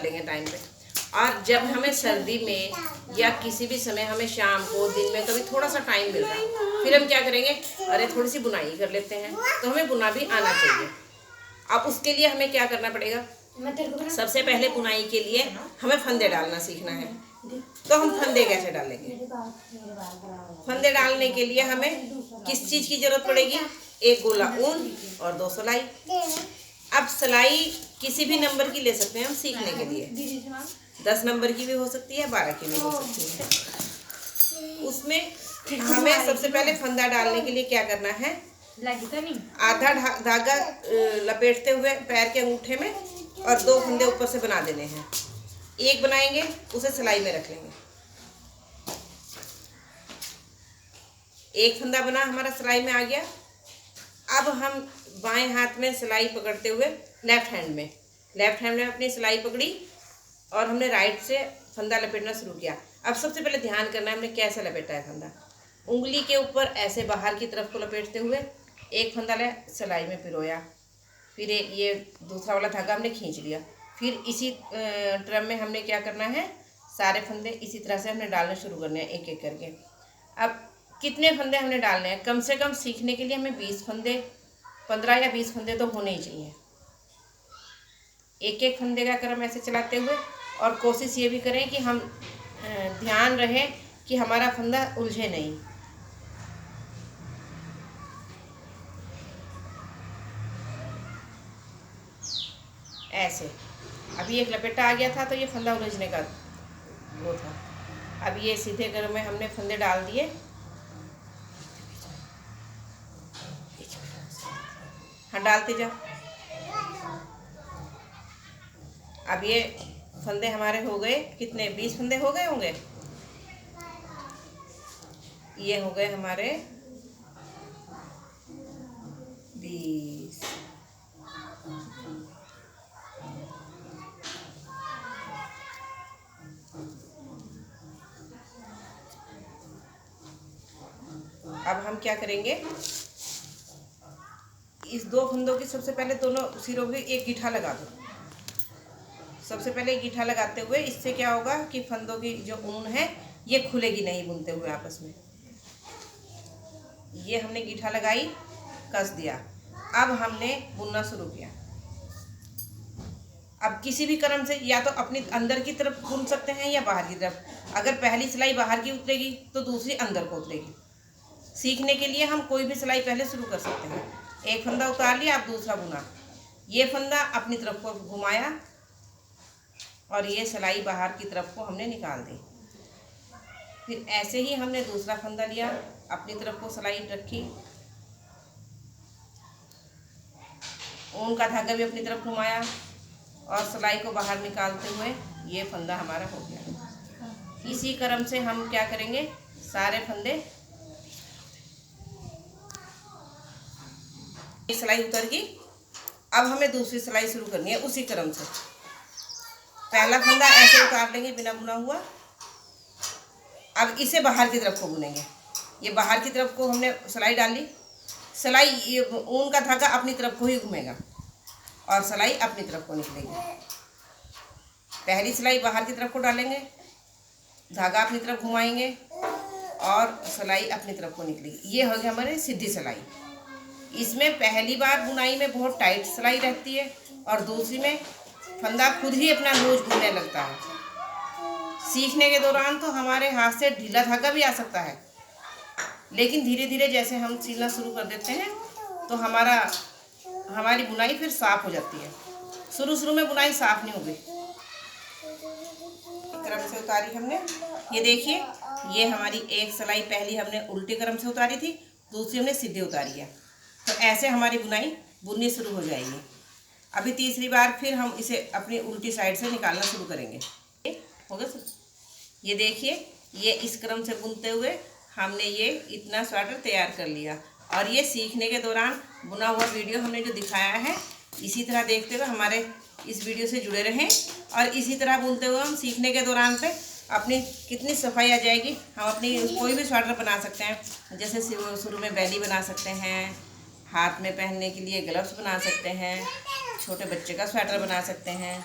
लेंगे टाइम पे। और जब हमें सर्दी में या किसी भी समय हमें शाम को दिन में कभी थोड़ा सा टाइम मिल रहा है, फिर हम क्या करेंगे, अरे थोड़ी सी बुनाई कर लेते हैं। तो हमें बुना भी आना चाहिए। अब उसके लिए हमें क्या करना पड़ेगा, सबसे पहले बुनाई के लिए हमें फंदे डालना सीखना है। तो हम फंदे कैसे डालेंगे, फंदे डालने के लिए हमें किस चीज़ की जरूरत पड़ेगी, एक गोला ऊन और 2 सिलाई। अब सिलाई किसी भी नंबर की ले सकते हैं हम सीखने के लिए, 10 नंबर की भी हो सकती है, 12 की भी हो सकती है। उसमें हमें सबसे पहले फंदा डालने के लिए क्या करना है, आधा धागा लपेटते हुए पैर के अंगूठे में और 2 फंदे ऊपर से बना देने हैं। एक बनाएंगे, उसे सिलाई में रख लेंगे। एक फंदा बना हमारा सिलाई में आ गया। अब हम बाएं हाथ में सिलाई पकड़ते हुए लेफ्ट हैंड में अपनी सिलाई पकड़ी और हमने राइट से फंदा लपेटना शुरू किया। अब सबसे पहले ध्यान करना है हमने कैसे लपेटा है फंदा। उंगली के ऊपर ऐसे बाहर की तरफ को लपेटते हुए एक फंदा ले सिलाई में पिरोया, फिर ये दूसरा वाला धागा हमने खींच लिया। फिर इसी ड्रम में हमने क्या करना है, सारे फंदे इसी तरह से हमने डालने शुरू करने हैं एक एक करके। अब कितने फंदे हमने डालने हैं, कम से कम सीखने के लिए हमें 20 फंदे, 15 या 20 फंदे तो होने ही चाहिए। एक एक फंदे का क्रम ऐसे चलाते हुए, और कोशिश ये भी करें कि हम ध्यान रहे कि हमारा फंदा उलझे नहीं। ऐसे अभी एक लपेटा आ गया था तो ये फंदा उलझने का वो था। अब ये सीधे क्रम में हमने फंदे डाल दिए। हाँ, डालते जाओ। अब ये फंदे हमारे हो गए कितने, 20 फंदे हो गए होंगे। ये हो गए हमारे 20। अब हम क्या करेंगे, इस 2 फंदों की सबसे पहले दोनों सिरों पे एक गीठा लगा दो। सबसे पहले गीठा लगाते हुए इससे क्या होगा कि फंदों की जो ऊन है ये खुलेगी नहीं बुनते हुए आपस में। ये हमने गीठा लगाई, कस दिया। अब हमने बुनना शुरू किया। अब किसी भी क्रम से या तो अपनी अंदर की तरफ बुन सकते हैं या बाहर की तरफ। अगर पहली सिलाई बाहर की उतरेगी तो दूसरी अंदर को उतरेगी। सीखने के लिए हम कोई भी सिलाई पहले शुरू कर सकते हैं। एक फंदा उतार लिया, अब दूसरा बुना, ये फंदा अपनी तरफ को घुमाया और ये सिलाई बाहर की तरफ को हमने निकाल दी। फिर ऐसे ही हमने दूसरा फंदा लिया, अपनी तरफ को सिलाई रखी, ऊन का धागा भी अपनी तरफ घुमाया और सिलाई को बाहर निकालते हुए ये फंदा हमारा हो गया। इसी क्रम से हम क्या करेंगे, सारे फंदे, सिलाई उतर गई। अब हमें दूसरी सिलाई शुरू करनी है उसी क्रम से। पहला फंदा ऐसे उतार लेंगे बिना बुना हुआ। अब इसे बाहर की तरफ को बुनेंगे। ये बाहर की तरफ को हमने सिलाई डाली, सिलाई ऊन का धागा अपनी तरफ को ही घूमेगा और सिलाई अपनी तरफ को निकलेगी। पहली सिलाई बाहर की तरफ को डालेंगे, धागा अपनी तरफ घुमाएंगे और सिलाई अपनी तरफ को निकलेगी। ये हो गया हमारी सीधी सिलाई। इसमें पहली बार बुनाई में बहुत टाइट सिलाई रहती है और दूसरी में फंदा खुद ही अपना नोज घूमने लगता है। सीखने के दौरान तो हमारे हाथ से ढीला धागा भी आ सकता है, लेकिन धीरे धीरे जैसे हम सीखना शुरू कर देते हैं तो हमारी बुनाई फिर साफ हो जाती है। शुरू में बुनाई साफ नहीं होगी। क्रम से उतारी हमने, ये देखिए, ये हमारी एक सिलाई पहली हमने उल्टे क्रम से उतारी थी, दूसरी हमने सीधे उतारी है। तो ऐसे हमारी बुनाई बुननी शुरू हो जाएगी। अभी तीसरी बार फिर हम इसे अपनी उल्टी साइड से निकालना शुरू करेंगे। हो गया सर, ये देखिए, ये इस क्रम से बुनते हुए हमने ये इतना स्वेटर तैयार कर लिया। और ये सीखने के दौरान बुना हुआ वीडियो हमने जो दिखाया है, इसी तरह देखते हुए हमारे इस वीडियो से जुड़े रहें और इसी तरह बुनते हुए हम सीखने के दौरान पे अपनी कितनी सफाई आ जाएगी। हम अपनी कोई भी स्वेटर बना सकते हैं। जैसे शुरू में बैली बना सकते हैं, हाथ में पहनने के लिए ग्लव्स बना सकते हैं, छोटे बच्चे का स्वेटर बना सकते हैं।